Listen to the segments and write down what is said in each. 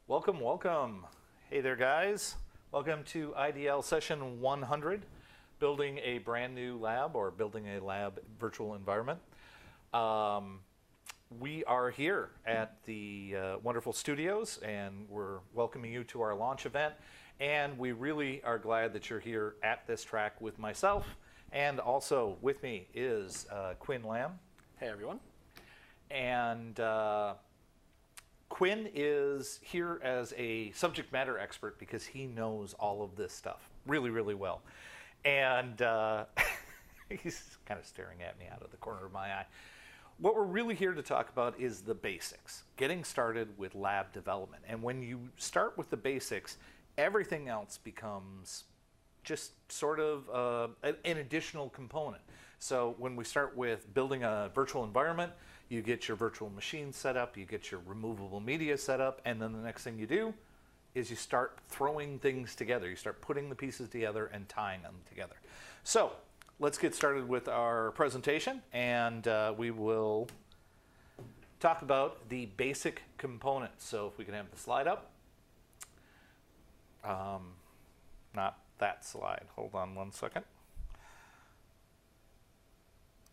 Welcome, welcome. Hey there, guys. Welcome to IDL session 100, building a brand new lab or building a lab virtual environment. We are here at the wonderful studios, and we're welcoming you to our launch event. And we really are glad that you're here at this track with myself. And also with me is Quinn Lamb. Hey, everyone. And Quinn is here as a subject matter expert because he knows all of this stuff really, really well. And he's kind of staring at me out of the corner of my eye. What we're really here to talk about is the basics, getting started with lab development. And when you start with the basics, everything else becomes just sort of an additional component. So when we start with building a virtual environment, you get your virtual machine set up, you get your removable media set up, and then the next thing you do is you start throwing things together. You start putting the pieces together and tying them together. So let's get started with our presentation, and we will talk about the basic components. So if we can have the slide up. Not that slide. Hold on one second.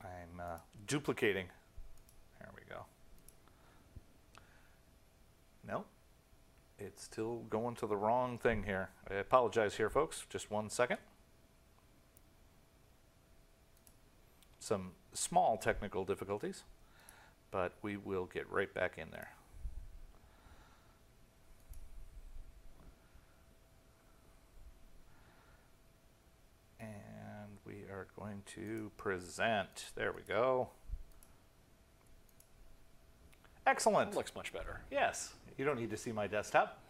I'm duplicating. There we go. No, it's still going to the wrong thing here. I apologize here, folks. Just one second. Some small technical difficulties, but we will get right back in there. And we are going to present. There we go. Excellent. That looks much better. Yes. You don't need to see my desktop.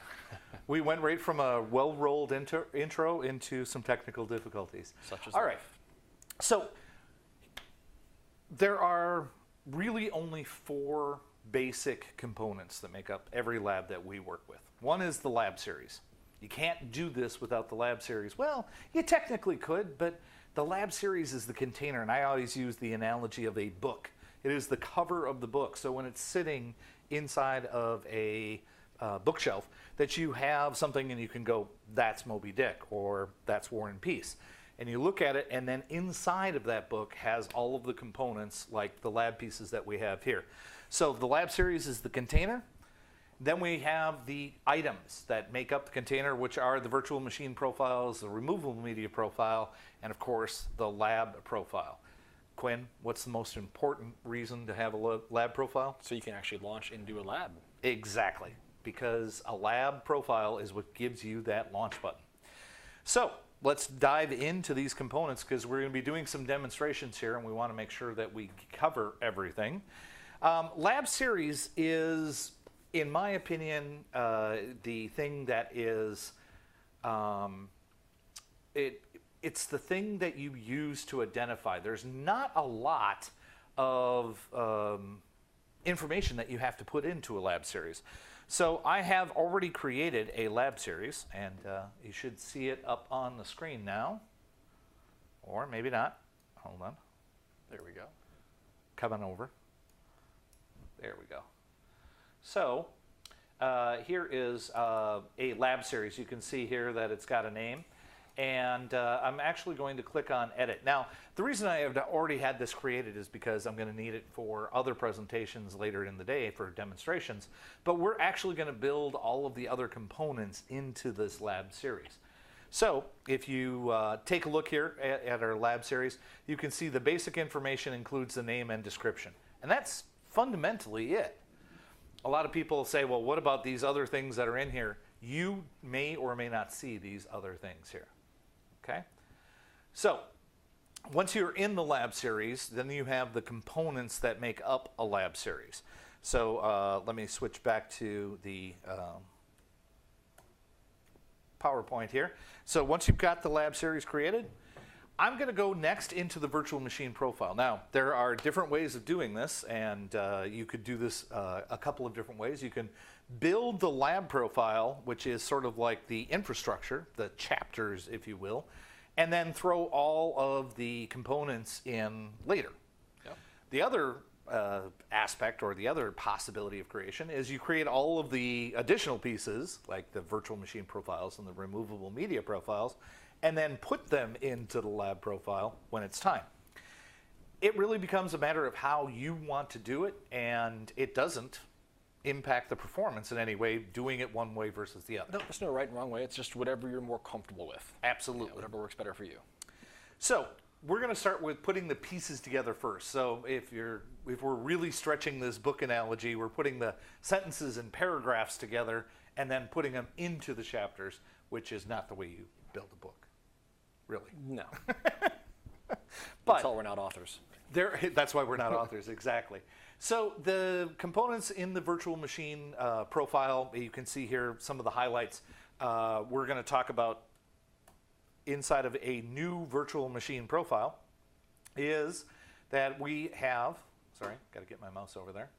We went right from a well-rolled intro into some technical difficulties. Such as all right. So there are really only 4 basic components that make up every lab that we work with. One is the lab series. You can't do this without the lab series. Well, you technically could, but the lab series is the container, and I always use the analogy of a book. It is the cover of the book. So when it's sitting inside of a bookshelf, that you have something and you can go, that's Moby Dick, or that's War and Peace. And you look at it, and then inside of that book has all of the components, like the lab pieces that we have here. So the lab series is the container. Then we have the items that make up the container, which are the virtual machine profiles, the removable media profile, and of course, the lab profile. Quinn, what's the most important reason to have a lab profile? So you can actually launch into a lab. Exactly, because a lab profile is what gives you that launch button. So let's dive into these components, because we're going to be doing some demonstrations here, and we want to make sure that we cover everything. Lab series is, in my opinion, the thing that is, it's the thing that you use to identify. There's not a lot of information that you have to put into a lab series. So I have already created a lab series, and you should see it up on the screen now. Or maybe not. Hold on. There we go. Come on over. There we go. So here is a lab series. You can see here that it's got a name. And I'm actually going to click on Edit. Now, the reason I have already had this created is because I'm going to need it for other presentations later in the day for demonstrations. But we're actually going to build all of the other components into this lab series. So if you take a look here at our lab series, you can see the basic information includes the name and description. And that's fundamentally it. A lot of people say, well, what about these other things that are in here? You may or may not see these other things here. Okay? So once you're in the lab series, then you have the components that make up a lab series. So let me switch back to the PowerPoint here. So once you've got the lab series created, I'm going to go next into the virtual machine profile. Now, there are different ways of doing this, and you could do this a couple of different ways. You can build the lab profile, which is sort of like the infrastructure, the chapters, if you will, and then throw all of the components in later. Yep. The other aspect or the other possibility of creation is you create all of the additional pieces, like the virtual machine profiles and the removable media profiles, and then put them into the lab profile when it's time. It really becomes a matter of how you want to do it, and it doesn't impact the performance in any way doing it one way versus the other. No, there's no right and wrong way. It's just whatever you're more comfortable with. Absolutely. Yeah, whatever works better for you. So we're going to start with putting the pieces together first. So if we're really stretching this book analogy, we're putting the sentences and paragraphs together and then putting them into the chapters, which is not the way you build a book, really. No. But that's all we're not authors. That's why we're not authors, exactly. So the components in the virtual machine profile, you can see here some of the highlights. We're going to talk about inside of a new virtual machine profile is that we have, sorry, got to get my mouse over there.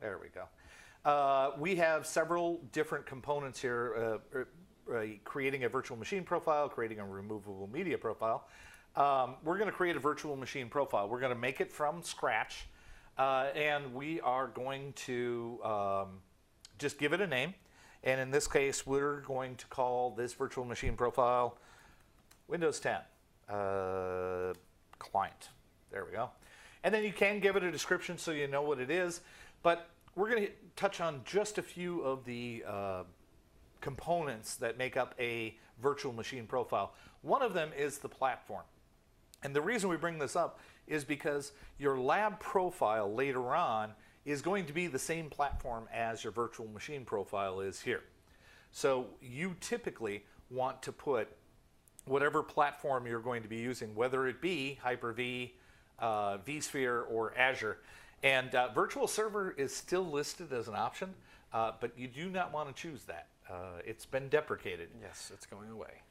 There we go. We have several different components here, creating a virtual machine profile, creating a removable media profile. We're going to create a virtual machine profile. We're going to make it from scratch, and we are going to just give it a name. And in this case, we're going to call this virtual machine profile Windows 10 client. There we go. And then you can give it a description so you know what it is. But we're going to touch on just a few of the components that make up a virtual machine profile. One of them is the platform. And the reason we bring this up is because your lab profile later on is going to be the same platform as your virtual machine profile is here. So you typically want to put whatever platform you're going to be using, whether it be Hyper-V, vSphere, or Azure. And virtual server is still listed as an option, but you do not want to choose that. It's been deprecated. Yes, it's going away.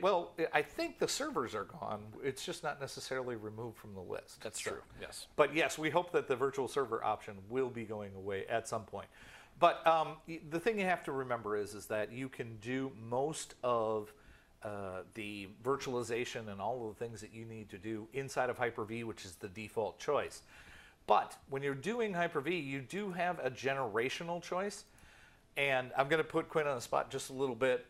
Well, I think the servers are gone. It's just not necessarily removed from the list. That's true, yes. But yes, we hope that the virtual server option will be going away at some point. But the thing you have to remember is that you can do most of the virtualization and all of the things that you need to do inside of Hyper-V, which is the default choice. But when you're doing Hyper-V, you do have a generational choice. And I'm going to put Quinn on the spot just a little bit.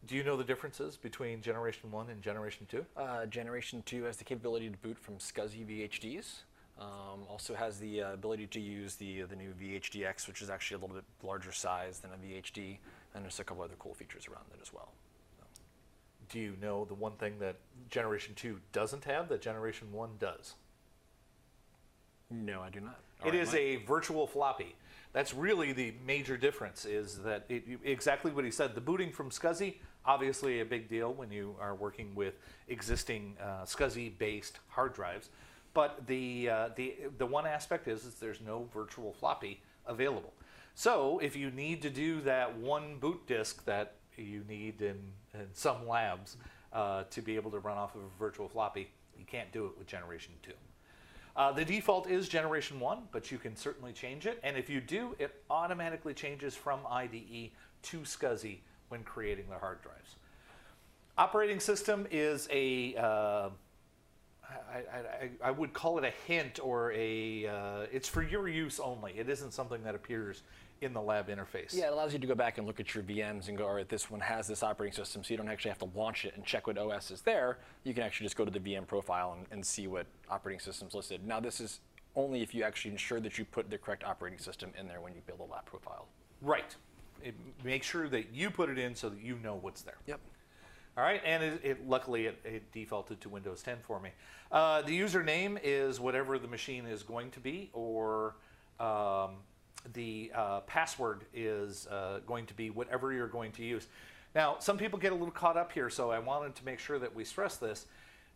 Do you know the differences between Generation 1 and Generation 2? Generation 2 has the capability to boot from SCSI VHDs. Also has the ability to use the new VHDX, which is actually a little bit larger size than a VHD. And there's a couple other cool features around it as well. Do you know the one thing that Generation 2 doesn't have that Generation 1 does? No, I do not. It is a virtual floppy. That's really the major difference, is that exactly what he said. The booting from SCSI, obviously a big deal when you are working with existing SCSI-based hard drives. But the one aspect is there's no virtual floppy available. So if you need to do that one boot disk that you need in some labs to be able to run off of a virtual floppy, you can't do it with Generation 2. The default is Generation 1, but you can certainly change it. And if you do, it automatically changes from IDE to SCSI when creating the hard drives. Operating system is a, I would call it a hint, or it's for your use only. It isn't something that appears in the lab interface. Yeah, it allows you to go back and look at your VMs and go, all right, this one has this operating system, so you don't actually have to launch it and check what OS is there. You can actually just go to the VM profile and see what operating system's listed. Now, this is only if you actually ensure that you put the correct operating system in there when you build a lab profile. Right. Make sure that you put it in so that you know what's there. Yep. All right, and luckily it defaulted to Windows 10 for me. The username is whatever the machine is going to be, or the password is going to be whatever you're going to use. Now, some people get a little caught up here, so I wanted to make sure that we stress this.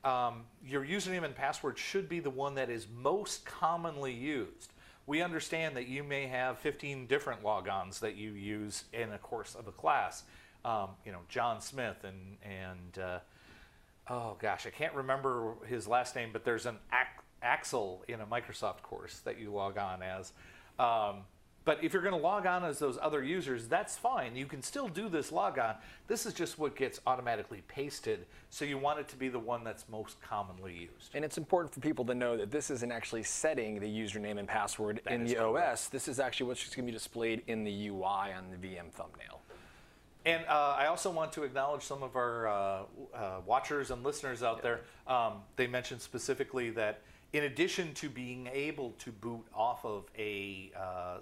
Your username and password should be the one that is most commonly used. We understand that you may have 15 different logons that you use in a course of a class. You know, John Smith and oh gosh, I can't remember his last name, but there's an Axel in a Microsoft course that you log on as. But if you're going to log on as those other users, that's fine. You can still do this logon. This is just what gets automatically pasted, so you want it to be the one that's most commonly used. And it's important for people to know that this isn't actually setting the username and password in the OS. This is actually what's just going to be displayed in the UI on the VM thumbnail. And I also want to acknowledge some of our watchers and listeners out there. They mentioned specifically that in addition to being able to boot off of a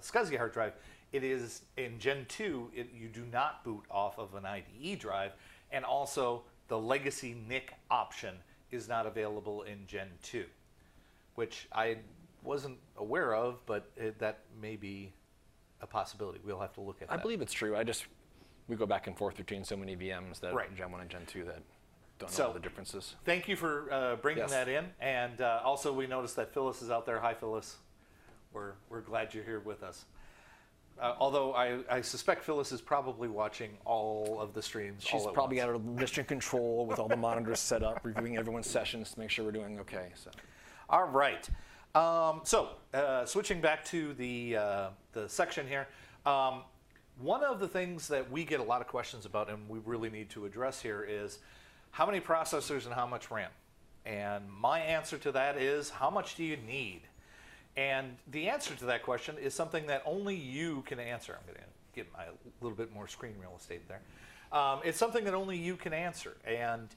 SCSI hard drive, it is in Gen 2, you do not boot off of an IDE drive, and also the legacy NIC option is not available in Gen 2, which I wasn't aware of, but that may be a possibility. We'll have to look at that. I believe it's true. We go back and forth between so many VMs that Gen 1 and Gen 2 that don't know all the differences. Thank you for bringing that in. And also we noticed that Phyllis is out there. Hi, Phyllis. We're glad you're here with us. Although I suspect Phyllis is probably watching all of the streams. She's probably got her mission control with all the monitors set up, reviewing everyone's sessions to make sure we're doing okay. So. All right. Switching back to the section here. One of the things that we get a lot of questions about and we really need to address here is how many processors and how much RAM? And my answer to that is, how much do you need? And the answer to that question is something that only you can answer. I'm going to get a little bit more screen real estate there. It's something that only you can answer. And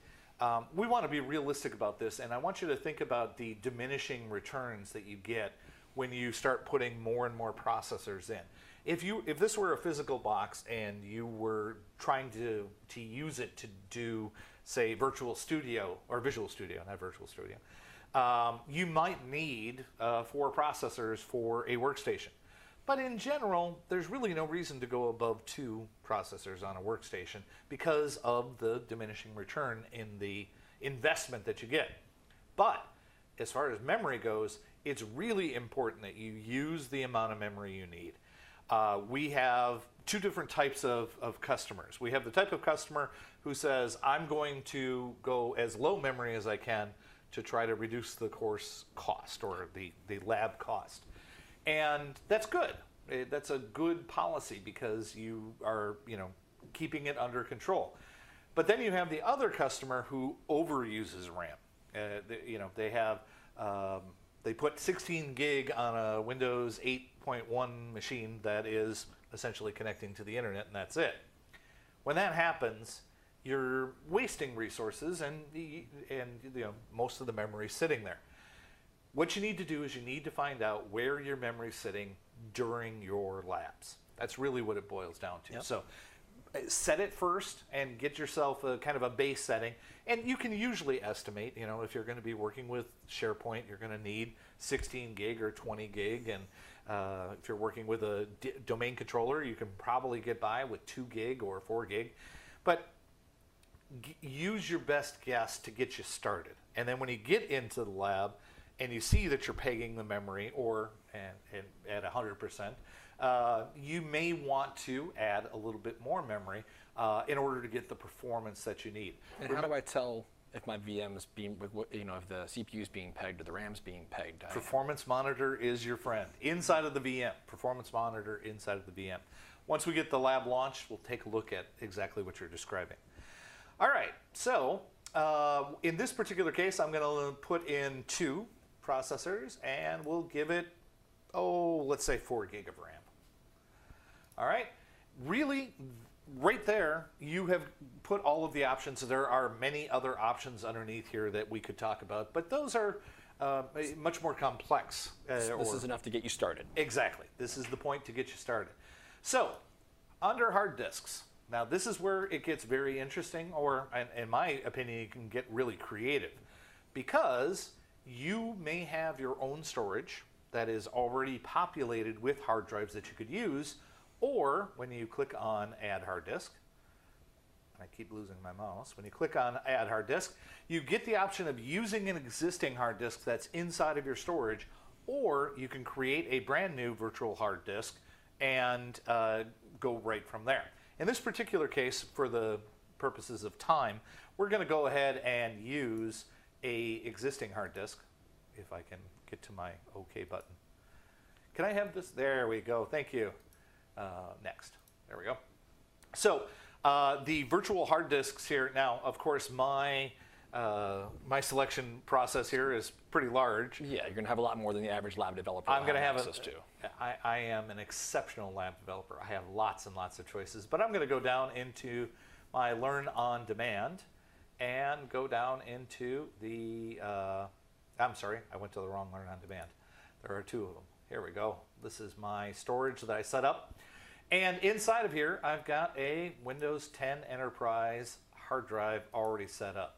we want to be realistic about this, and I want you to think about the diminishing returns that you get when you start putting more and more processors in. If this were a physical box and you were trying to use it to do, say, Virtual Studio, or Visual Studio, not Virtual Studio, you might need 4 processors for a workstation. But in general, there's really no reason to go above 2 processors on a workstation because of the diminishing return in the investment that you get. But as far as memory goes, it's really important that you use the amount of memory you need. We have 2 different types of customers. We have the type of customer who says, I'm going to go as low memory as I can to try to reduce the course cost or the lab cost. And that's good. That's a good policy because you are, keeping it under control. But then you have the other customer who overuses RAM. They put 16 gig on a Windows 8.1 machine that is essentially connecting to the internet, and that's it. When that happens, you're wasting resources, and most of the memory sitting there. What you need to do is you need to find out where your memory is sitting during your labs. That's really what it boils down to. Yep. So set it first and get yourself a kind of a base setting. And you can usually estimate, if you're going to be working with SharePoint, you're going to need 16 gig or 20 gig. And if you're working with a domain controller, you can probably get by with 2 gig or 4 gig. But use your best guess to get you started. And then when you get into the lab and you see that you're pegging the memory at 100%, you may want to add a little bit more memory in order to get the performance that you need. And how do I tell if my VM is being, if the CPU is being pegged or the RAM's being pegged? Performance monitor is your friend inside of the VM. Performance monitor inside of the VM. Once we get the lab launched, we'll take a look at exactly what you're describing. All right, so in this particular case, I'm going to put in 2 processors, and we'll give it, let's say 4 gig of RAM. All right, really, right there, you have put all of the options. There are many other options underneath here that we could talk about, but those are much more complex. This is enough to get you started. Exactly. This is the point to get you started. So, under hard disks. Now, this is where it gets very interesting, or in my opinion, you can get really creative, because you may have your own storage that is already populated with hard drives that you could use, or when you click on Add Hard Disk, I keep losing my mouse, when you click on Add Hard Disk, you get the option of using an existing hard disk that's inside of your storage, or you can create a brand new virtual hard disk and go right from there. In this particular case, for the purposes of time, we're going to go ahead and use a existing hard disk, if I can get to my OK button Can I have this? There we go. Thank you. Next. There we go. So the virtual hard disks here. Now, of course, my selection process here is pretty large. Yeah, you're going to have a lot more than the average lab developer I'm going to have access to. I am an exceptional lab developer. I have lots and lots of choices, but I'm going to go down into my Learn on Demand and go down into the, I'm sorry, I went to the wrong Learn on Demand. There are two of them. Here we go. This is my storage that I set up. And inside of here, I've got a Windows 10 Enterprise hard drive already set up.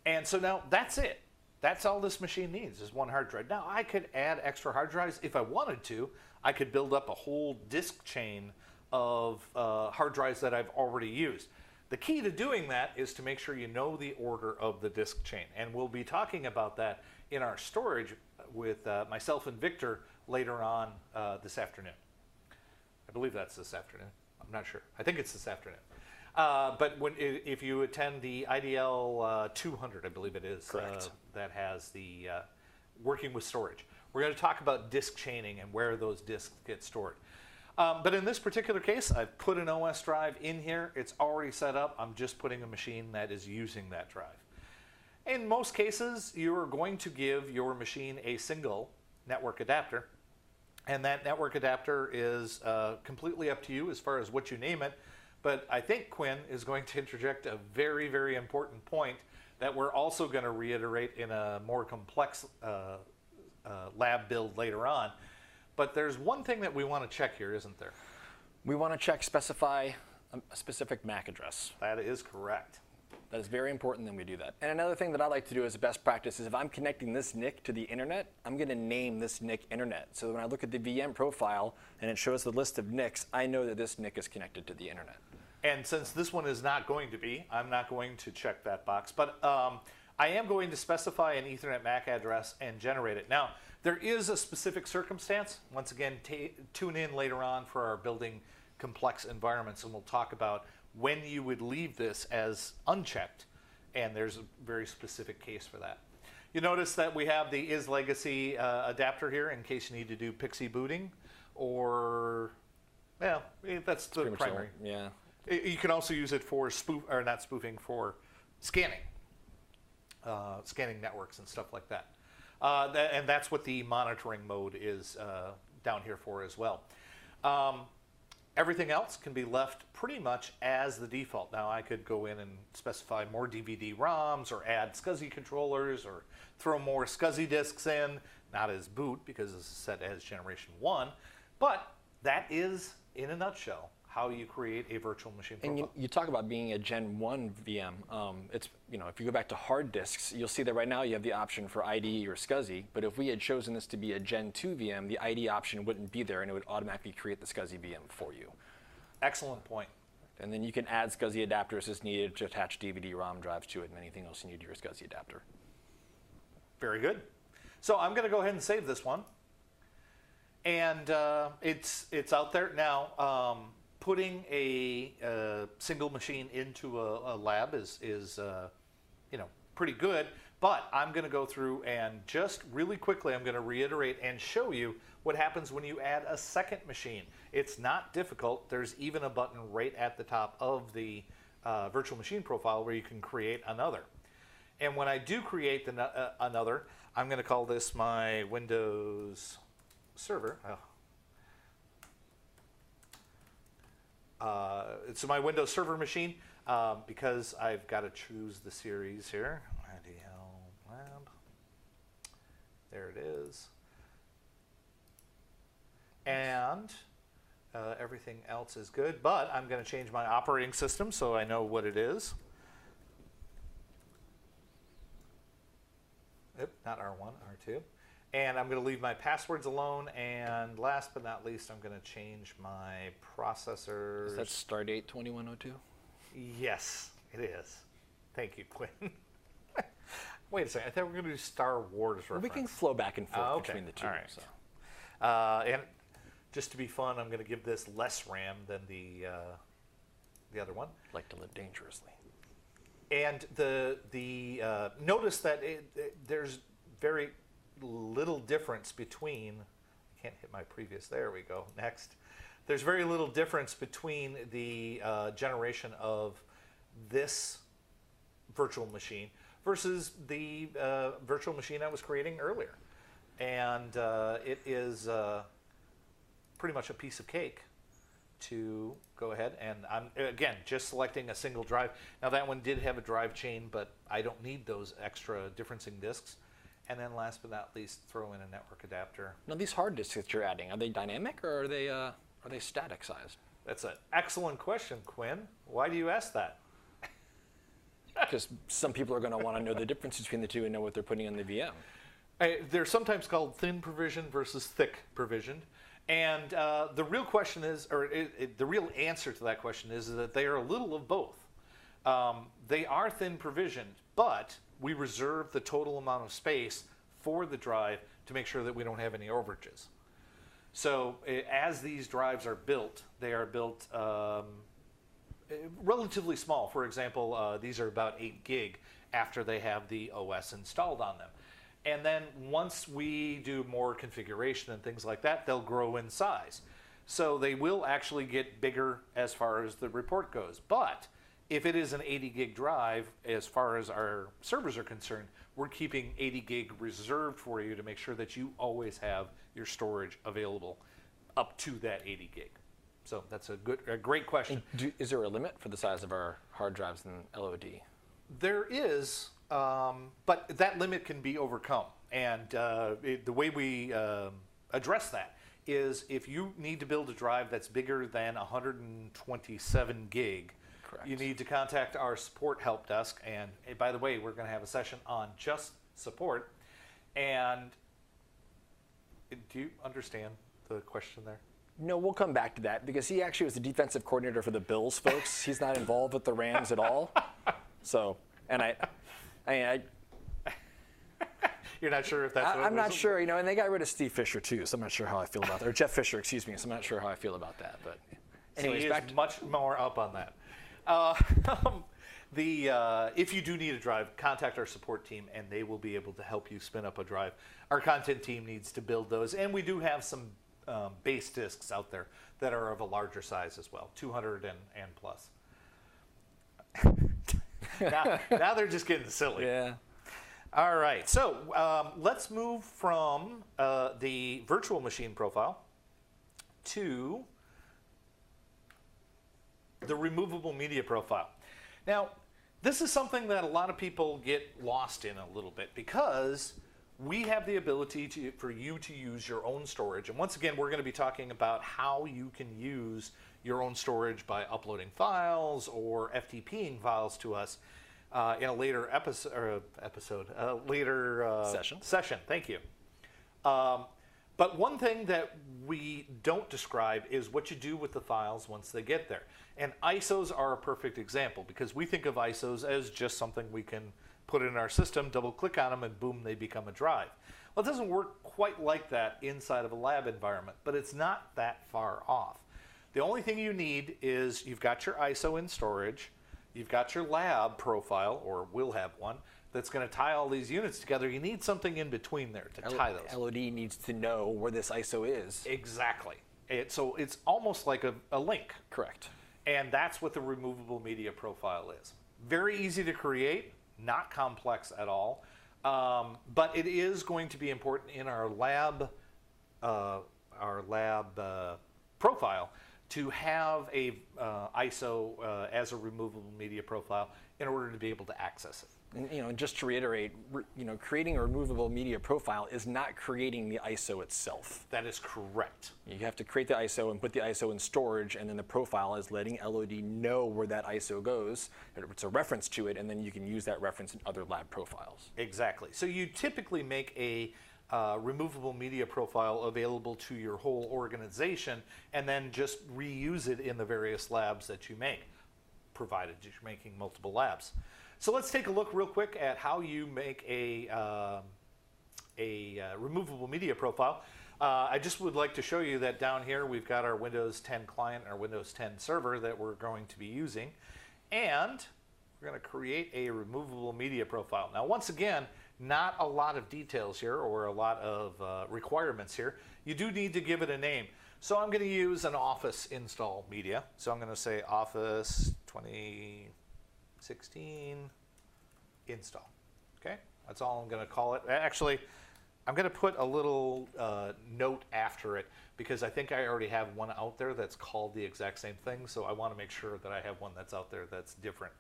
And so now that's it. That's all this machine needs is one hard drive. Now I could add extra hard drives if I wanted to. I could build up a whole disk chain of hard drives that I've already used. The key to doing that is to make sure you know the order of the disk chain. And we'll be talking about that in our storage with myself and Victor later on this afternoon. I believe that's this afternoon. I'm not sure. I think it's this afternoon. But if you attend the IDL100, I believe it is, that has the working with storage. We're going to talk about disk chaining and where those disks get stored. But in this particular case, I've put an OS drive in here. It's already set up. I'm just putting a machine that is using that drive. In most cases, you're going to give your machine a single network adapter. And that network adapter is completely up to you as far as what you name it. But I think Quinn is going to interject a very, very important point that we're also going to reiterate in a more complex lab build later on. But there's one thing that we want to check here, isn't there? We want to specify a specific MAC address. That is correct. That is very important that we do that. And another thing that I like to do as a best practice is if I'm connecting this NIC to the internet, I'm going to name this NIC internet. So that when I look at the VM profile and it shows the list of NICs, I know that this NIC is connected to the internet. And since this one is not going to be, I'm not going to check that box. But I am going to specify an Ethernet MAC address and generate it. Now, there is a specific circumstance. Once again, tune in later on for our building complex environments, and we'll talk about when you would leave this as unchecked. And there's a very specific case for that. You notice that we have the is legacy adapter here in case you need to do PXE booting, or, well, that's the primary. Yeah. You can also use it for for scanning, scanning networks and stuff like that. And that's what the monitoring mode is down here for as well. Everything else can be left pretty much as the default. Now I could go in and specify more DVD ROMs or add SCSI controllers or throw more SCSI disks in, not as boot because this is set as generation 1, but that is, in a nutshell, how you create a virtual machine profile. And you talk about being a Gen 1 VM. It's, if you go back to hard disks, you'll see that right now you have the option for IDE or SCSI, but if we had chosen this to be a Gen 2 VM, the IDE option wouldn't be there and it would automatically create the SCSI VM for you. Excellent point. And then you can add SCSI adapters as needed to attach DVD-ROM drives to it and anything else you need to your SCSI adapter. Very good. So I'm going to go ahead and save this one. And it's out there now. Putting a single machine into a lab is pretty good, but I'm going to go through and just really quickly I'm going to reiterate and show you what happens when you add a second machine. It's not difficult. There's even a button right at the top of the virtual machine profile where you can create another. And when I do create another, I'm going to call this my Windows server. It's my Windows Server machine because I've got to choose the series here. IDL Lab. There it is. And everything else is good, but I'm going to change my operating system so I know what it is. Yep, not R1, R2. And I'm going to leave my passwords alone. And last but not least, I'm going to change my processor. Is that Stardate 2102? Yes, it is. Thank you, Quinn. Wait a second. I thought we were going to do Star Wars reference. We can flow back and forth between the two. All right. So. And just to be fun, I'm going to give this less RAM than the other one. Like to live dangerously. And notice that there's very little difference between, I can't hit my previous. There we go. Next. There's very little difference between the generation of this virtual machine versus the virtual machine I was creating earlier. And it is pretty much a piece of cake to go ahead. And I'm, again, just selecting a single drive. Now that one did have a drive chain, but I don't need those extra differencing disks. And then last but not least, throw in a network adapter. Now these hard disks that you're adding, are they dynamic or are they static sized? That's an excellent question, Quinn. Why do you ask that? Because some people are going to want to know the difference between the two and know what they're putting in the VM. They're sometimes called thin provisioned versus thick provisioned. And the real question is, or the real answer to that question is that they are a little of both. They are thin provisioned, but we reserve the total amount of space for the drive to make sure that we don't have any overages. So as these drives are built, they are built relatively small. For example, these are about 8 gig after they have the OS installed on them. And then once we do more configuration and things like that, they'll grow in size. So they will actually get bigger as far as the report goes. But if it is an 80 gig drive, as far as our servers are concerned, we're keeping 80 gig reserved for you to make sure that you always have your storage available up to that 80 gig. So that's a great question. Is there a limit for the size of our hard drives and LOD? There is, but that limit can be overcome. And the way we address that is if you need to build a drive that's bigger than 127 gig, correct, you need to contact our support help desk. And by the way, we're going to have a session on just support. And do you understand the question there? No, we'll come back to that because he actually was the defensive coordinator for the Bills, folks. He's not involved with the Rams at all. So, and you're not sure if that's what I'm not sure, you know, and they got rid of Steve Fisher too, so I'm not sure how I feel about that. Or Jeff Fisher, excuse me, so I'm not sure how I feel about that. But anyways, back to much more up on that. If you do need a drive, contact our support team and they will be able to help you spin up a drive. Our content team needs to build those, and we do have some base disks out there that are of a larger size as well, 200 and plus. now they're just getting silly. Yeah. All right, so let's move from the virtual machine profile to the removable media profile. Now, this is something that a lot of people get lost in a little bit because we have the ability for you to use your own storage. And once again, we're going to be talking about how you can use your own storage by uploading files or FTPing files to us in a later session. Thank you. But one thing that we don't describe is what you do with the files once they get there. And ISOs are a perfect example because we think of ISOs as just something we can put in our system, double click on them, and boom, they become a drive. Well, it doesn't work quite like that inside of a lab environment, but it's not that far off. The only thing you need is you've got your ISO in storage, you've got your lab profile, or will have one, that's going to tie all these units together. You need something in between there to tie those. LOD needs to know where this ISO is. Exactly. So it's almost like a link. Correct. And that's what the removable media profile is. Very easy to create, not complex at all, but it is going to be important in our lab profile to have a ISO as a removable media profile in order to be able to access it. And just to reiterate, creating a removable media profile is not creating the ISO itself. That is correct. You have to create the ISO and put the ISO in storage, and then the profile is letting LOD know where that ISO goes. It's a reference to it, and then you can use that reference in other lab profiles. Exactly. So you typically make a removable media profile available to your whole organization, and then just reuse it in the various labs that you make, provided you're making multiple labs. So let's take a look real quick at how you make a removable media profile. I just would like to show you that down here we've got our Windows 10 client and our Windows 10 server that we're going to be using. And we're going to create a removable media profile. Now once again, not a lot of details here or a lot of requirements here. You do need to give it a name. So I'm going to use an Office install media. So I'm going to say Office 2016 install. Okay, that's all I'm going to call it. Actually, I'm going to put a little note after it because I think I already have one out there that's called the exact same thing. So I want to make sure that I have one that's out there that's different.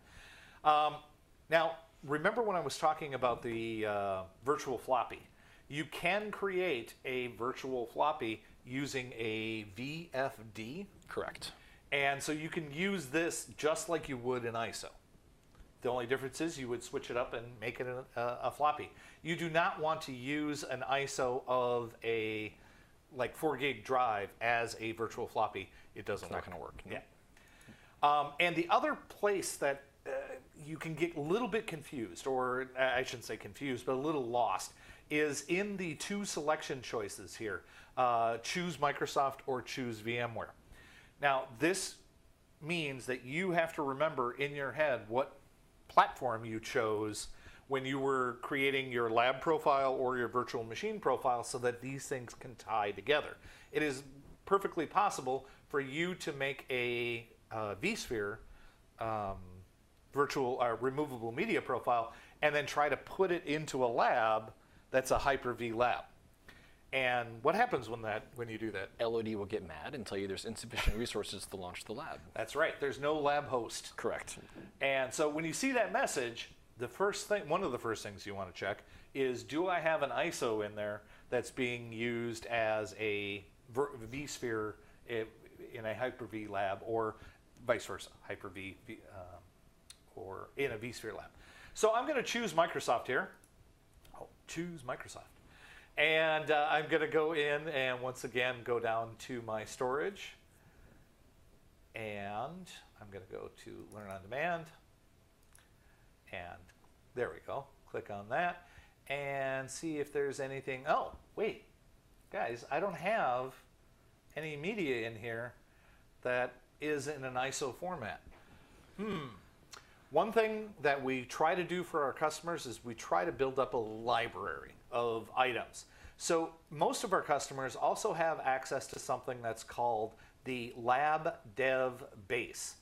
Now, remember when I was talking about the virtual floppy? You can create a virtual floppy using a VFD. Correct. And so you can use this just like you would in ISO. The only difference is you would switch it up and make it a floppy. You do not want to use an ISO of a like 4 gig drive as a virtual floppy. It doesn't work. It's not going to work. Yeah. And the other place that you can get a little bit confused, or I shouldn't say confused, but a little lost, is in the two selection choices here. Choose Microsoft or choose VMware. Now, this means that you have to remember in your head what platform you chose when you were creating your lab profile or your virtual machine profile so that these things can tie together. It is perfectly possible for you to make a vSphere virtual removable media profile and then try to put it into a lab that's a Hyper-V lab. And what happens when you do that? LOD will get mad and tell you there's insufficient resources to launch the lab. That's right. There's no lab host. Correct. And so when you see that message, one of the first things you want to check is, do I have an ISO in there that's being used as a vSphere in a Hyper-V lab, or vice versa, Hyper-V or in a vSphere lab. So I'm going to choose Microsoft here. Oh, choose Microsoft. And I'm going to go in and once again go down to my storage. And I'm going to go to Learn on Demand. And there we go. Click on that and see if there's anything. Oh, wait. Guys, I don't have any media in here that is in an ISO format. One thing that we try to do for our customers is we try to build up a library of items. So most of our customers also have access to something that's called the Lab Dev Base.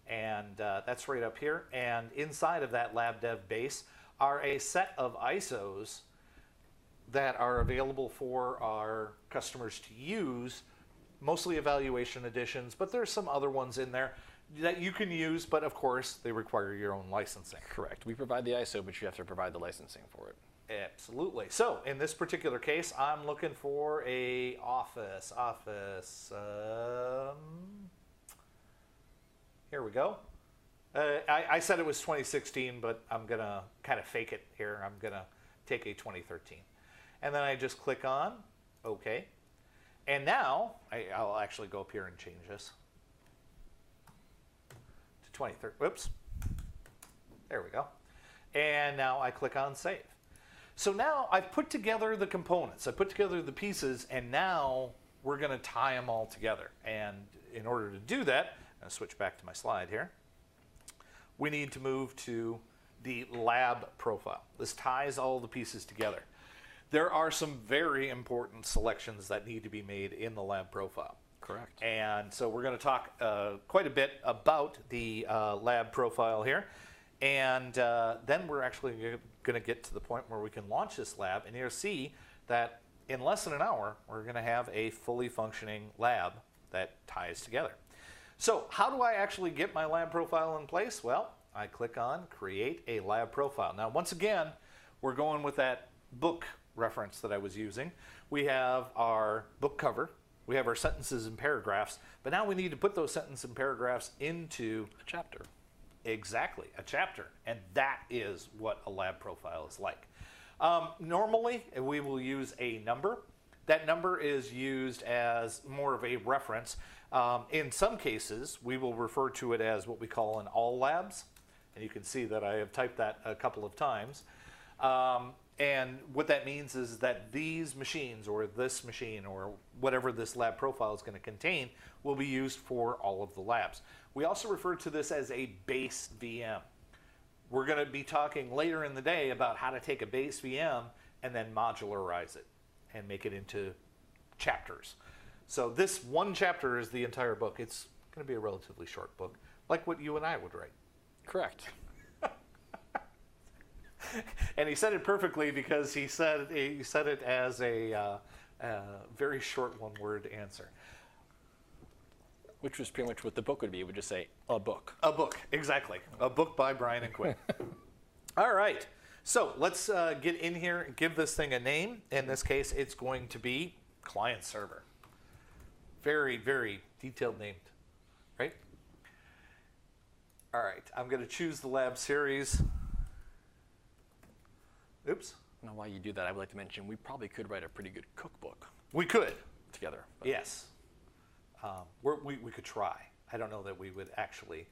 And that's right up here. And inside of that Lab Dev Base are a set of ISOs that are available for our customers to use, mostly evaluation editions, but there's some other ones in there that you can use, but of course they require your own licensing. Correct. We provide the ISO, but you have to provide the licensing for it. Absolutely. So in this particular case, I'm looking for a Office. Here we go. I said it was 2016, but I'm going to kind of fake it here. I'm going to take a 2013. And then I just click on OK. And now I'll actually go up here and change this to 2013. Whoops. There we go. And now I click on Save. So now I've put together the components. I put together the pieces, and now we're going to tie them all together. And in order to do that, I'm going to switch back to my slide here. We need to move to the lab profile. This ties all the pieces together. There are some very important selections that need to be made in the lab profile. Correct. And so we're going to talk quite a bit about the lab profile here. And then we're actually going to get to the point where we can launch this lab. And you'll see that in less than an hour, we're going to have a fully functioning lab that ties together. So how do I actually get my lab profile in place? Well, I click on Create a Lab Profile. Now, once again, we're going with that book reference that I was using. We have our book cover. We have our sentences and paragraphs. But now we need to put those sentences and paragraphs into A chapter. Exactly, a chapter. And that is what a lab profile is like. Normally, we will use a number. That number is used as more of a reference. In some cases, we will refer to it as what we call an all labs. And you can see that I have typed that a couple of times. And what that means is that these machines or this machine or whatever this lab profile is going to contain will be used for all of the labs. We also refer to this as a base VM. we're going to be talking later in the day about how to take a base VM and then modularize it and make it into chapters. So this one chapter is the entire book. It's going to be a relatively short book, like what you and I would write. Correct. And he said it perfectly because he said it as a very short one-word answer. Which was pretty much what the book would be. It would just say, a book. A book, exactly. A book by Brian and Quinn. All right. So let's get in here and give this thing a name. In this case, it's going to be client server. Very, very detailed named, right? All right. I'm going to choose the lab series. Oops. Now, while you do that, I would like to mention we probably could write a pretty good cookbook We could. together. But Yes. We could try. I don't know that we would actually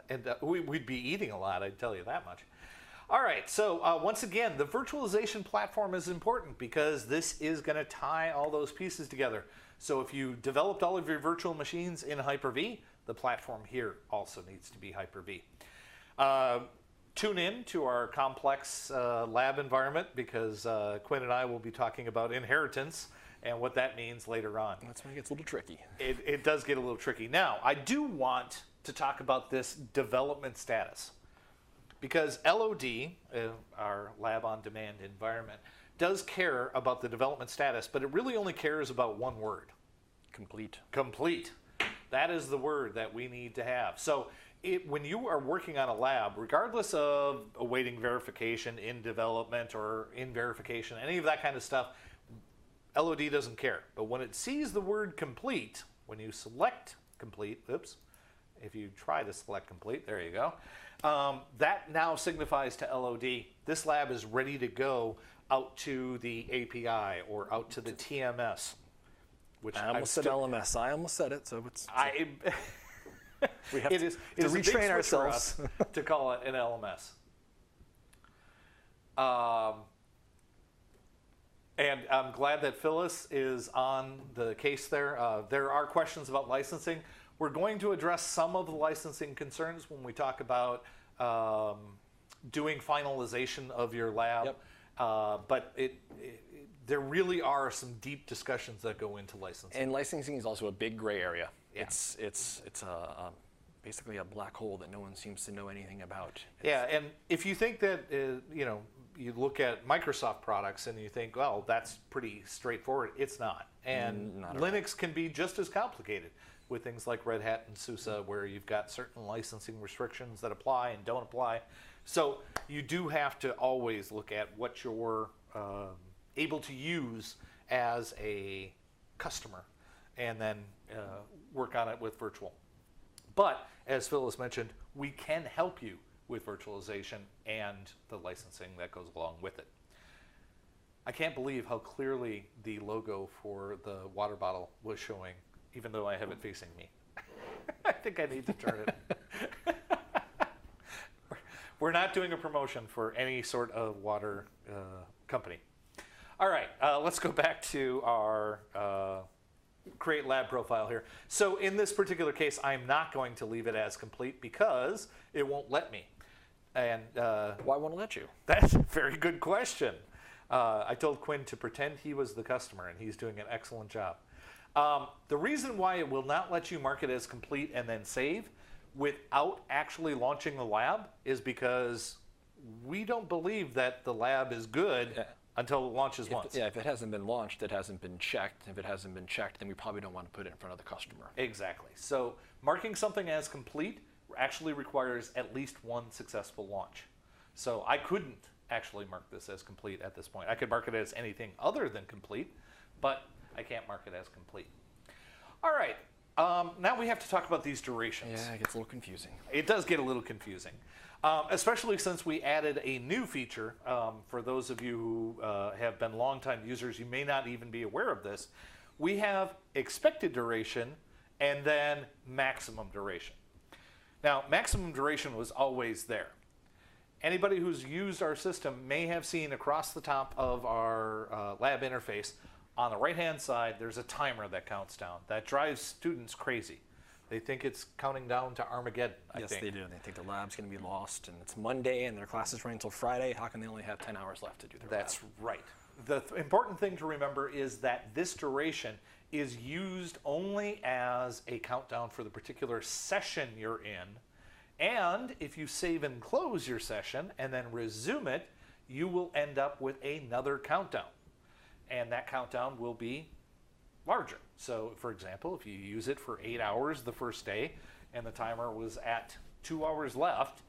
end up, we'd be eating a lot, I'd tell you that much. All right, so once again, the virtualization platform is important because this is going to tie all those pieces together. So if you developed all of your virtual machines in Hyper-V, the platform here also needs to be Hyper-V. Tune in to our complex lab environment because Quinn and I will be talking about inheritance and what that means later on. that's when it gets a little tricky. It does get a little tricky. Now, I do want to talk about this development status because LOD, our lab on demand environment, does care about the development status, but it really only cares about one word. Complete. Complete. That is the word that we need to have. So when you are working on a lab, regardless of awaiting verification in development or in verification, any of that kind of stuff, LOD doesn't care. But when it sees the word complete, when you select complete, oops, if you try to select complete, there you go, that now signifies to LOD, this lab is ready to go out to the API or out to the TMS. Which I almost said LMS. I almost said it, so it's... we have it to is retrain ourselves for us to call it an LMS. And I'm glad that Phyllis is on the case there. There are questions about licensing. We're going to address some of the licensing concerns when we talk about doing finalization of your lab. Yep. But there really are some deep discussions that go into licensing. And licensing is also a big gray area. Yeah. It's basically a black hole that no one seems to know anything about. Yeah, and if you think that, you look at Microsoft products and you think, well, that's pretty straightforward. It's not. And Not at Linux can be just as complicated with things like Red Hat and SUSE, where you've got certain licensing restrictions that apply and don't apply. So you do have to always look at what you're able to use as a customer and then work on it with virtual. But as Phyllis mentioned, we can help you with virtualization and the licensing that goes along with it. I can't believe how clearly the logo for the water bottle was showing, even though I have it facing me. I think I need to turn it. We're not doing a promotion for any sort of water company. All right, let's go back to our create lab profile here. So in this particular case, I'm not going to leave it as complete because it won't let me. And Why won't it let you? that's a very good question. I told Quinn to pretend he was the customer, and he's doing an excellent job. The reason why it will not let you mark it as complete and then save without actually launching the lab is because we don't believe that the lab is good until it launches once. If it hasn't been launched, it hasn't been checked. If it hasn't been checked, then we probably don't want to put it in front of the customer. Exactly. So marking something as complete actually requires at least one successful launch. So I couldn't actually mark this as complete at this point. I could mark it as anything other than complete, but I can't mark it as complete. All right. Now we have to talk about these durations. Yeah, it gets a little confusing. It does get a little confusing, especially since we added a new feature. For those of you who have been longtime users, you may not even be aware of this. We have expected duration and then maximum duration. Now, maximum duration was always there. Anybody who's used our system may have seen across the top of our lab interface, on the right-hand side, there's a timer that counts down. That drives students crazy They think it's counting down to Armageddon, I Yes, think. they do. They think their lab's going to be lost, and it's Monday, and their class is running until Friday. How can they only have 10 hours left to do their That's lab? right. The important thing to remember is that this duration is used only as a countdown for the particular session you're in. And if you save and close your session and then resume it, you will end up with another countdown. And that countdown will be larger. So, for example, if you use it for 8 hours the first day and the timer was at 2 hours left,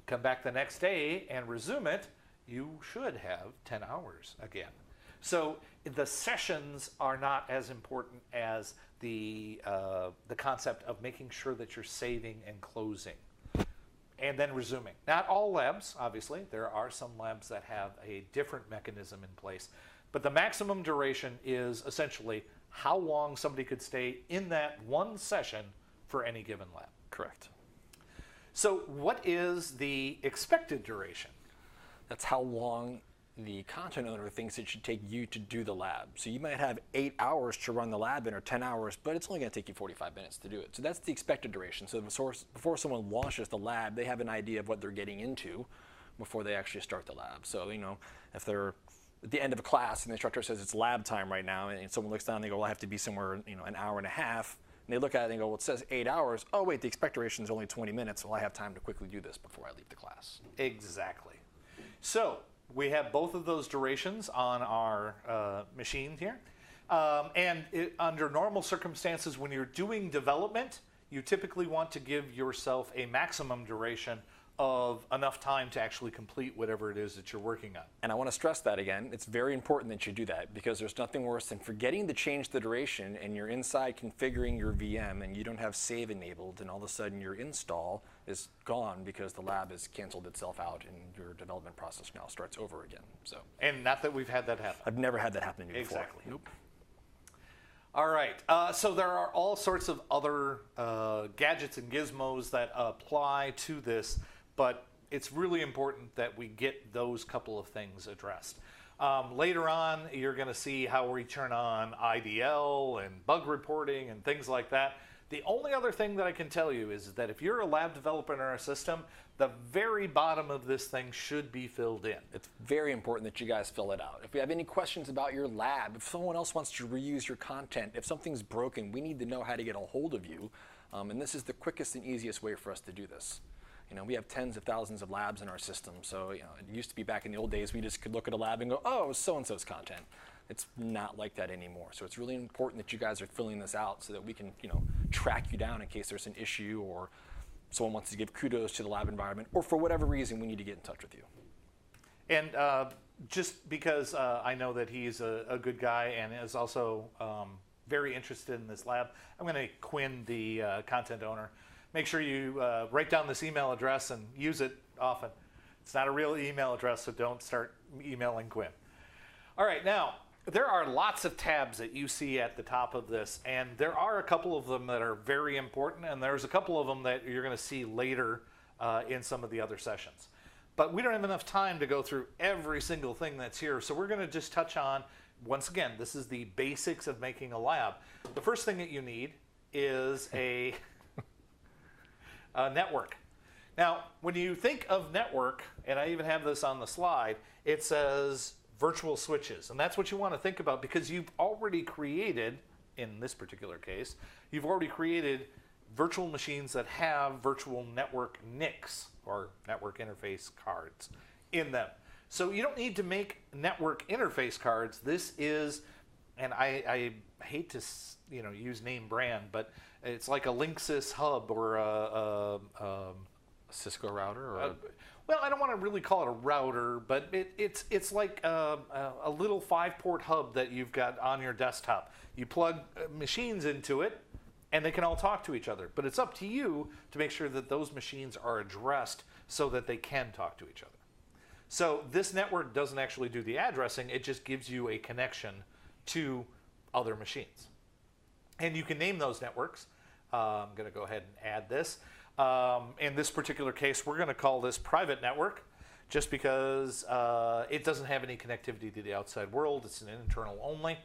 come back the next day and resume it, you should have 10 hours again. So the sessions are not as important as the concept of making sure that you're saving and closing and then resuming. Not all labs, obviously. There are some labs that have a different mechanism in place. But the maximum duration is essentially how long somebody could stay in that one session for any given lab. Correct. So what is the expected duration? That's how long the content owner thinks it should take you to do the lab. So you might have 8 hours to run the lab in, or 10 hours, but it's only going to take you 45 minutes to do it. So that's the expected duration. So before someone launches the lab, they have an idea of what they're getting into before they actually start the lab. So, you know, if they're at the end of a class and the instructor says it's lab time right now, and someone looks down and they go, well, I have to be somewhere, you know, an hour and a half. And they look at it and they go, well, it says 8 hours. Oh, wait, the expected duration is only 20 minutes. Well, I have time to quickly do this before I leave the class. Exactly. So we have both of those durations on our machine here. Under normal circumstances, when you're doing development, you typically want to give yourself a maximum duration of enough time to actually complete whatever it is that you're working on. And I want to stress that again. It's very important that you do that, because there's nothing worse than forgetting to change the duration and you're inside configuring your VM and you don't have save enabled, and all of a sudden your install is gone because the lab has canceled itself out and your development process now starts over again. So, And not that we've had that happen. I've never had that happen to me before. Exactly. Nope. All right. So there are all sorts of other gadgets and gizmos that apply to this, but it's really important that we get those couple of things addressed. Later on, you're going to see how we turn on IDL and bug reporting and things like that. The only other thing that I can tell you is that if you're a lab developer in our system, the very bottom of this thing should be filled in. It's very important that you guys fill it out. If you have any questions about your lab, if someone else wants to reuse your content, if something's broken, we need to know how to get a hold of you. And this is the quickest and easiest way for us to do this. You know, we have tens of thousands of labs in our system, so you know, it used to be back in the old days we just could look at a lab and go, oh, it was so-and-so's content. It's not like that anymore. So it's really important that you guys are filling this out so that we can, you know, track you down in case there's an issue or someone wants to give kudos to the lab environment, or for whatever reason we need to get in touch with you. And just because I know that he's a good guy and is also very interested in this lab, I'm going to Quinn, the content owner. Make sure you write down this email address and use it often. It's not a real email address, so don't start emailing Quinn. All right, now, there are lots of tabs that you see at the top of this, and there are a couple of them that are very important, and there's a couple of them that you're going to see later in some of the other sessions. But we don't have enough time to go through every single thing that's here, so we're going to just touch on, once again, this is the basics of making a lab. The first thing that you need is a network. Now, when you think of network, and I even have this on the slide, it says virtual switches. And that's what you want to think about, because you've already created, in this particular case, you've already created virtual machines that have virtual network NICs, or network interface cards, in them. So you don't need to make network interface cards. This is, and I hate to use name brand, but it's like a Linksys hub or a Cisco router? Or well, I don't want to really call it a router, but it's like a little 5-port hub that you've got on your desktop. You plug machines into it, and they can all talk to each other. But it's up to you to make sure that those machines are addressed so that they can talk to each other. So this network doesn't actually do the addressing. It just gives you a connection to other machines. And you can name those networks. I'm going to go ahead and add this. In this particular case, we're going to call this private network, just because it doesn't have any connectivity to the outside world. It's an internal only.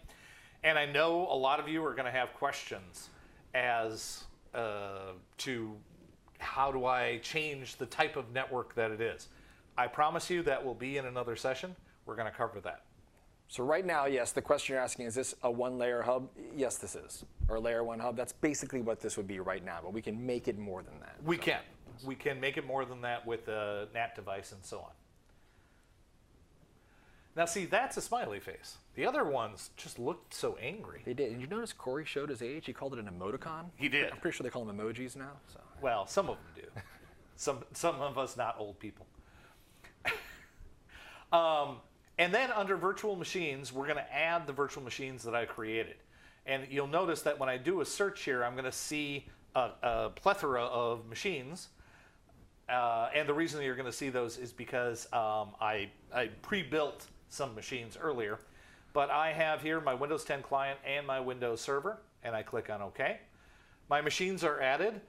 And I know a lot of you are going to have questions as to how do I change the type of network that it is. I promise you that will be in another session. We're going to cover that. So right now, yes, the question you're asking, is this a one-layer hub? Yes, this is. Or a layer 1 hub. That's basically what this would be right now, but we can make it more than that. We can. We can make it more than that with a NAT device and so on. Now see, that's a smiley face. The other ones just looked so angry. They did. And you notice Corey showed his age? He called it an emoticon. He did. I'm pretty sure they call them emojis now. So. Well, some of them do. some of us not old people. And then under virtual machines, we're going to add the virtual machines that I created. And you'll notice that when I do a search here, I'm going to see a plethora of machines. And the reason that you're going to see those is because I pre-built some machines earlier. But I have here my Windows 10 client and my Windows server, and I click on OK. My machines are added.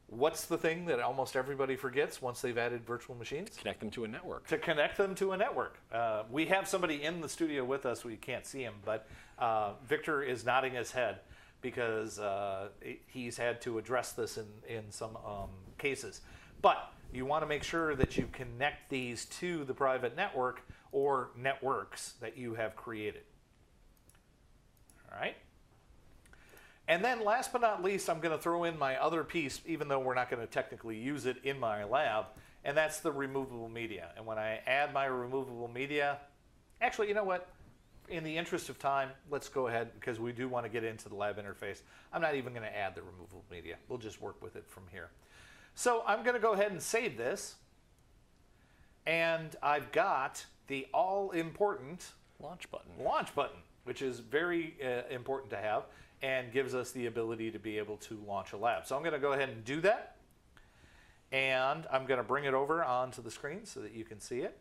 What's the thing that almost everybody forgets once they've added virtual machines? Connect them to a network. To connect them to a network. We have somebody in the studio with us. We can't see him, but Victor is nodding his head because he's had to address this in some cases. But you want to make sure that you connect these to the private network or networks that you have created. All right? And then last but not least, I'm going to throw in my other piece, even though we're not going to technically use it in my lab, and that's the removable media. And when I add my removable media, actually, you know what? In the interest of time, let's go ahead, because we do want to get into the lab interface. I'm not even going to add the removable media. We'll just work with it from here. So I'm going to go ahead and save this. And I've got the all-important launch button, which is very important to have and gives us the ability to be able to launch a lab. So I'm going to go ahead and do that. And I'm going to bring it over onto the screen so that you can see it.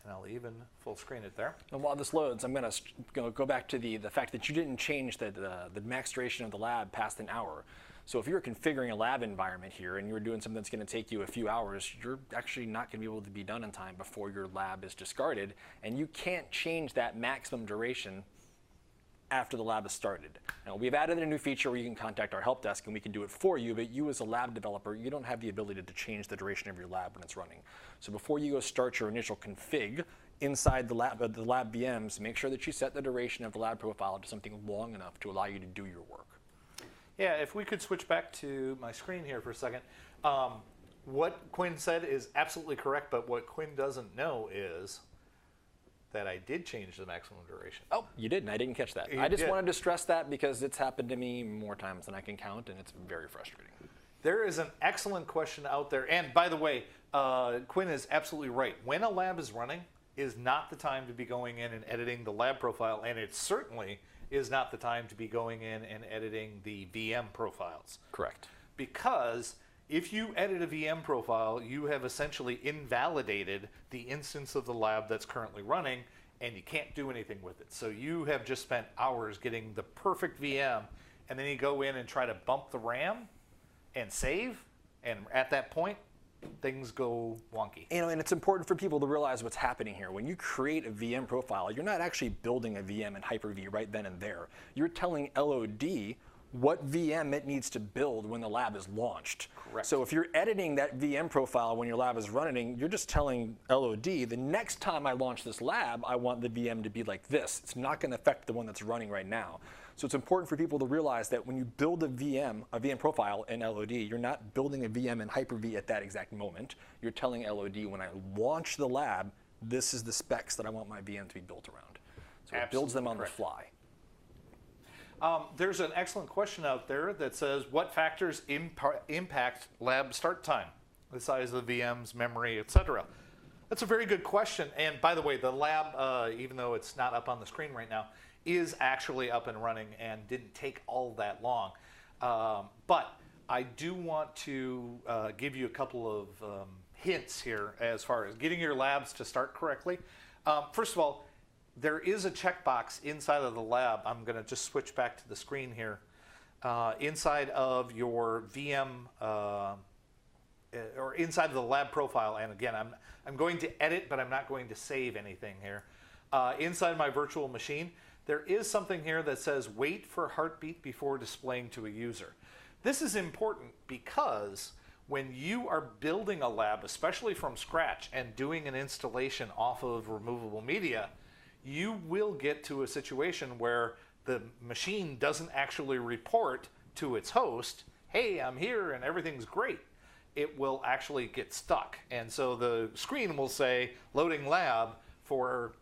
And I'll even full screen it there. And while this loads, I'm going to go back to the fact that you didn't change the max duration of the lab past an hour. So if you're configuring a lab environment here and you're doing something that's going to take you a few hours, you're actually not going to be able to be done in time before your lab is discarded. And you can't change that maximum duration after the lab is started. Now, we've added a new feature where you can contact our help desk and we can do it for you, but you as a lab developer, you don't have the ability to change the duration of your lab when it's running. So before you go start your initial config inside the lab VMs, make sure that you set the duration of the lab profile to something long enough to allow you to do your work. Yeah, if we could switch back to my screen here for a second. What Quinn said is absolutely correct, but what Quinn doesn't know is that I did change the maximum duration. Oh, you did, and I didn't catch that. You I just did. wanted to stress that because it's happened to me more times than I can count, and it's very frustrating. There is an excellent question out there, and by the way, Quinn is absolutely right. When a lab is running is not the time to be going in and editing the lab profile, and it certainly is not the time to be going in and editing the VM profiles. Correct. Because if you edit a VM profile, you have essentially invalidated the instance of the lab that's currently running, and you can't do anything with it. So you have just spent hours getting the perfect VM, and then you go in and try to bump the RAM and save, and at that point, things go wonky. You know, and it's important for people to realize what's happening here. When you create a VM profile, you're not actually building a VM in Hyper-V right then and there. You're telling LOD what VM it needs to build when the lab is launched. Correct. So if you're editing that VM profile when your lab is running, you're just telling LOD, the next time I launch this lab, I want the VM to be like this. It's not going to affect the one that's running right now. So it's important for people to realize that when you build a VM profile in LOD, you're not building a VM in Hyper-V at that exact moment. You're telling LOD, when I launch the lab, this is the specs that I want my VM to be built around. So it builds them on the fly. There's an excellent question out there that says, what factors impact lab start time? The size of the VMs, memory, etc. That's a very good question. And by the way, the lab, even though it's not up on the screen right now, is actually up and running and didn't take all that long. But I do want to give you a couple of hints here as far as getting your labs to start correctly. First of all, there is a checkbox inside of the lab. I'm going to just switch back to the screen here. Inside of your VM, or inside of the lab profile, and again, I'm going to edit, but I'm not going to save anything here. Inside my virtual machine, there is something here that says wait for heartbeat before displaying to a user. This is important because when you are building a lab, especially from scratch, and doing an installation off of removable media, you will get to a situation where the machine doesn't actually report to its host, hey, I'm here and everything's great. It will actually get stuck. And so the screen will say, loading lab for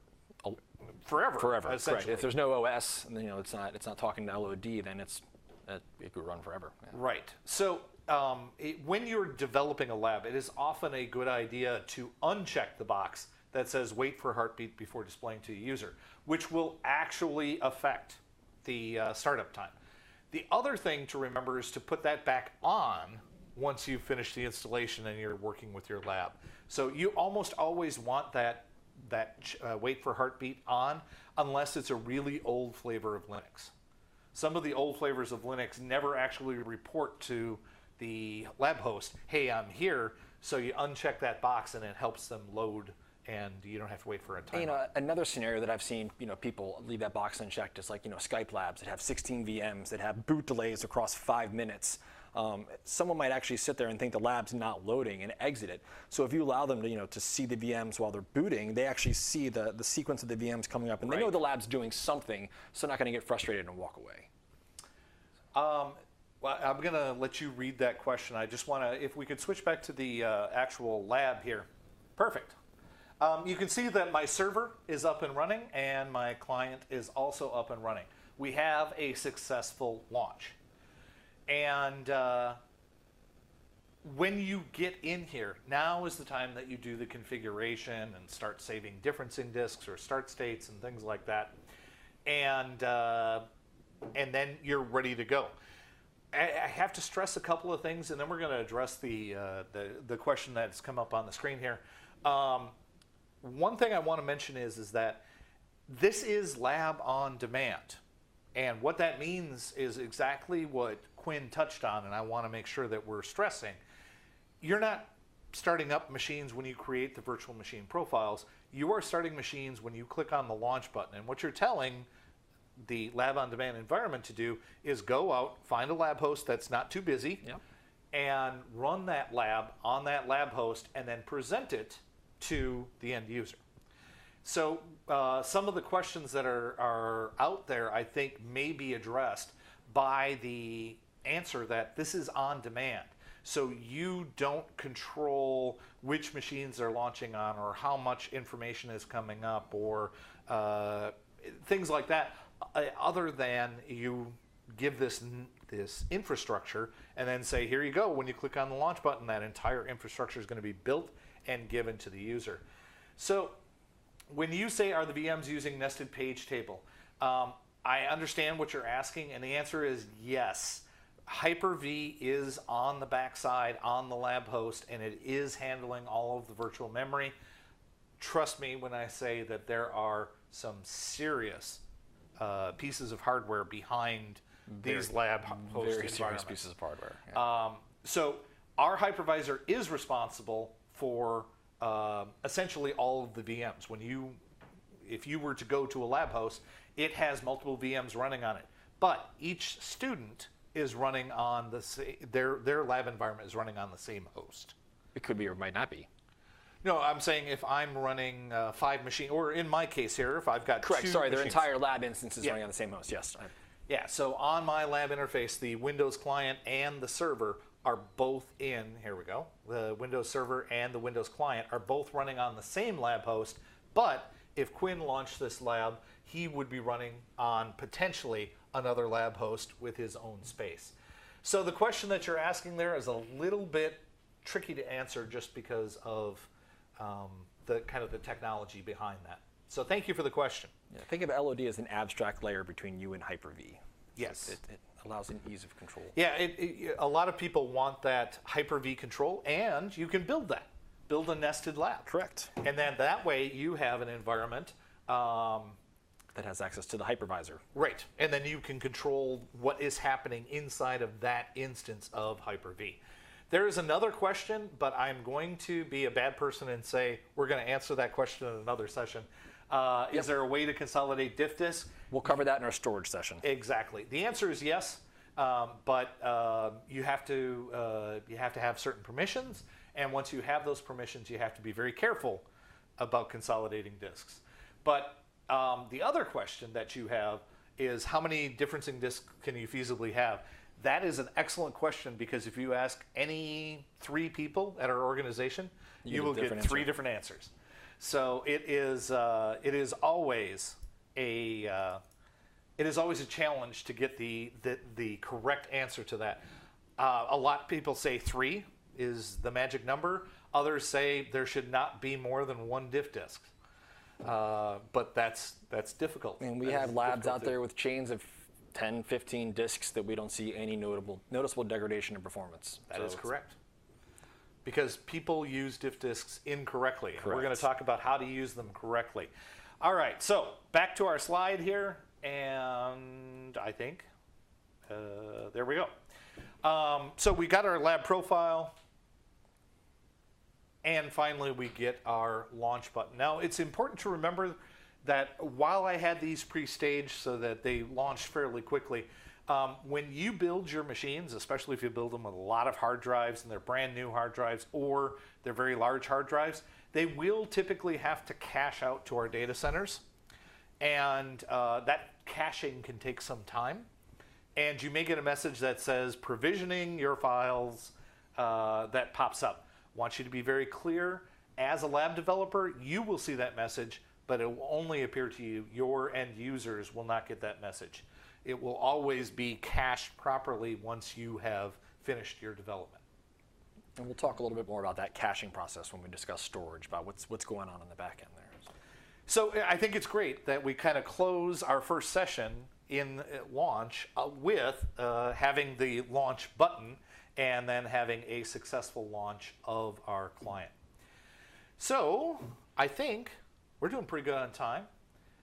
forever, essentially. Right. If there's no OS, and it's not talking to LOD, then it could run forever. Yeah. Right. So when you're developing a lab, it is often a good idea to uncheck the box that says wait for heartbeat before displaying to a user, which will actually affect the startup time. The other thing to remember is to put that back on once you've finished the installation and you're working with your lab. So you almost always want that wait for heartbeat on, unless it's a really old flavor of Linux. Some of the old flavors of Linux never actually report to the lab host, hey, I'm here, so you uncheck that box and it helps them load and you don't have to wait for a time. Another scenario that I've seen, people leave that box unchecked is like, Skype labs that have 16 VMs that have boot delays across 5 minutes. Someone might actually sit there and think the lab's not loading and exit it. So if you allow them to see the VMs while they're booting, they actually see the sequence of the VMs coming up, and they know the lab's doing something, so they're not going to get frustrated and walk away. Well, I'm going to let you read that question. I just want to, if we could switch back to the actual lab here. Perfect. You can see that my server is up and running and my client is also up and running. We have a successful launch. And when you get in here, now is the time that you do the configuration and start saving differencing disks or start states and things like that. And then you're ready to go. I have to stress a couple of things, and then we're going to address the question that's come up on the screen here. One thing I want to mention is that this is lab on demand. And what that means is exactly what Quinn touched on, and I want to make sure that we're stressing. You're not starting up machines when you create the virtual machine profiles. You are starting machines when you click on the launch button. And what you're telling the lab on demand environment to do is go out, find a lab host that's not too busy, and run that lab on that lab host, and then present it to the end user. So some of the questions that are out there, I think, may be addressed by the answer that this is on demand. So you don't control which machines they're launching on or how much information is coming up or things like that, other than you give this infrastructure and then say, here you go. When you click on the launch button, that entire infrastructure is going to be built and given to the user. So when you say, are the VMs using nested page table? I understand what you're asking, and the answer is yes. Hyper-V is on the backside, on the lab host, and it is handling all of the virtual memory. Trust me when I say that there are some serious pieces of hardware behind these lab host environments. Very serious pieces of hardware. Yeah. So our hypervisor is responsible for essentially all of the VMs. If you were to go to a lab host, it has multiple VMs running on it. But each student is running on their lab environment is running on the same host. It could be or might not be. No, I'm saying if I'm running 5 machines, or in my case here, if I've got Correct. 2 Sorry, machines. their entire lab instance is running on the same host. Yes. Yeah. So on my lab interface, the Windows client and the server are both in. Here we go. The Windows server and the Windows client are both running on the same lab host. But if Quinn launched this lab, he would be running on potentially another lab host with his own space. So the question that you're asking there is a little bit tricky to answer just because of the technology behind that. So thank you for the question. Yeah, think of LOD as an abstract layer between you and Hyper-V. Yes. It allows an ease of control. Yeah, a lot of people want that Hyper-V control, and you can build that. Build a nested lab. Correct. And then that way you have an environment that has access to the hypervisor. Right. And then you can control what is happening inside of that instance of Hyper-V. There is another question, but I'm going to be a bad person and say we're going to answer that question in another session. Is there a way to consolidate diff disk? We'll cover that in our storage session. Exactly. The answer is yes. but you have to have certain permissions, and once you have those permissions, you have to be very careful about consolidating disks. But the other question that you have is how many differencing disks can you feasibly have? That is an excellent question, because if you ask any 3 people at our organization, you will get 3 different answers. So it is always a challenge to get the correct answer to that. A lot of people say 3 is the magic number. Others say there should not be more than 1 diff disk. But that's difficult. And we have labs out there with chains of 10, 15 disks that we don't see any noticeable degradation in performance. That is correct. Because people use diff disks incorrectly. Correct. We're going to talk about how to use them correctly. All right, so back to our slide here, and I think, there we go. So we got our lab profile, and finally we get our launch button. Now it's important to remember that while I had these pre-staged so that they launched fairly quickly, when you build your machines, especially if you build them with a lot of hard drives and they're brand new hard drives or they're very large hard drives, they will typically have to cache out to our data centers. And that caching can take some time. And you may get a message that says provisioning your files that pops up. I want you to be very clear. As a lab developer, you will see that message, but it will only appear to you. Your end users will not get that message. It will always be cached properly once you have finished your development. And we'll talk a little bit more about that caching process when we discuss storage, about what's going on the back end there. So I think it's great that we kind of close our first session in launch with having the launch button and then having a successful launch of our client. So I think we're doing pretty good on time.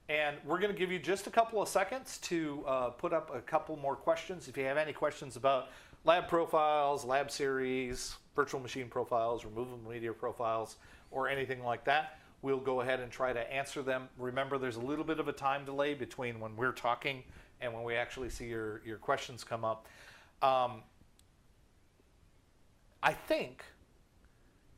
And we're going to give you just a couple of seconds to put up a couple more questions. If you have any questions about lab profiles, lab series, virtual machine profiles, removable media profiles, or anything like that, we'll go ahead and try to answer them. Remember, there's a little bit of a time delay between when we're talking and when we actually see your questions come up. I think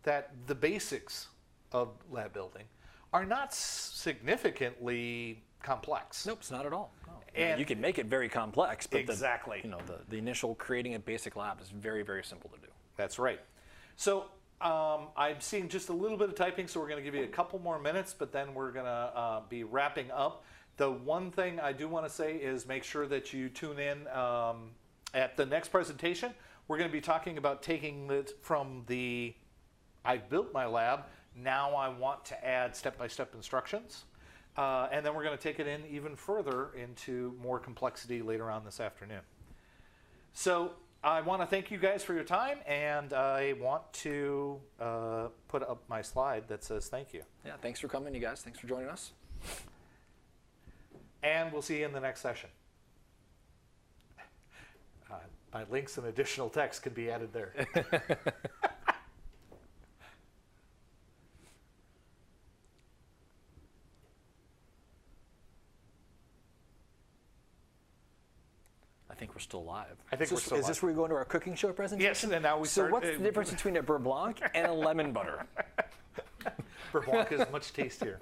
that the basics of lab building are not significantly complex. Nope, it's not at all. No. And you can make it very complex, but exactly. The initial creating a basic lab is very, very simple to do. That's right. So I'm seeing just a little bit of typing, so we're going to give you a couple more minutes, but then we're going to be wrapping up. The one thing I do want to say is make sure that you tune in at the next presentation. We're going to be talking about taking it from the I've built my lab, now I want to add step-by-step instructions. And then we're going to take it in even further into more complexity later on this afternoon. So I want to thank you guys for your time, and I want to put up my slide that says thank you. Yeah, thanks for coming, you guys. Thanks for joining us. And we'll see you in the next session. My links and additional text can be added there. I think we're still live. I think we're still live. Is this where we go into our cooking show presentation? Yes, and now we start. So what's the difference between a beurre blanc and a lemon butter? Beurre blanc is much tastier.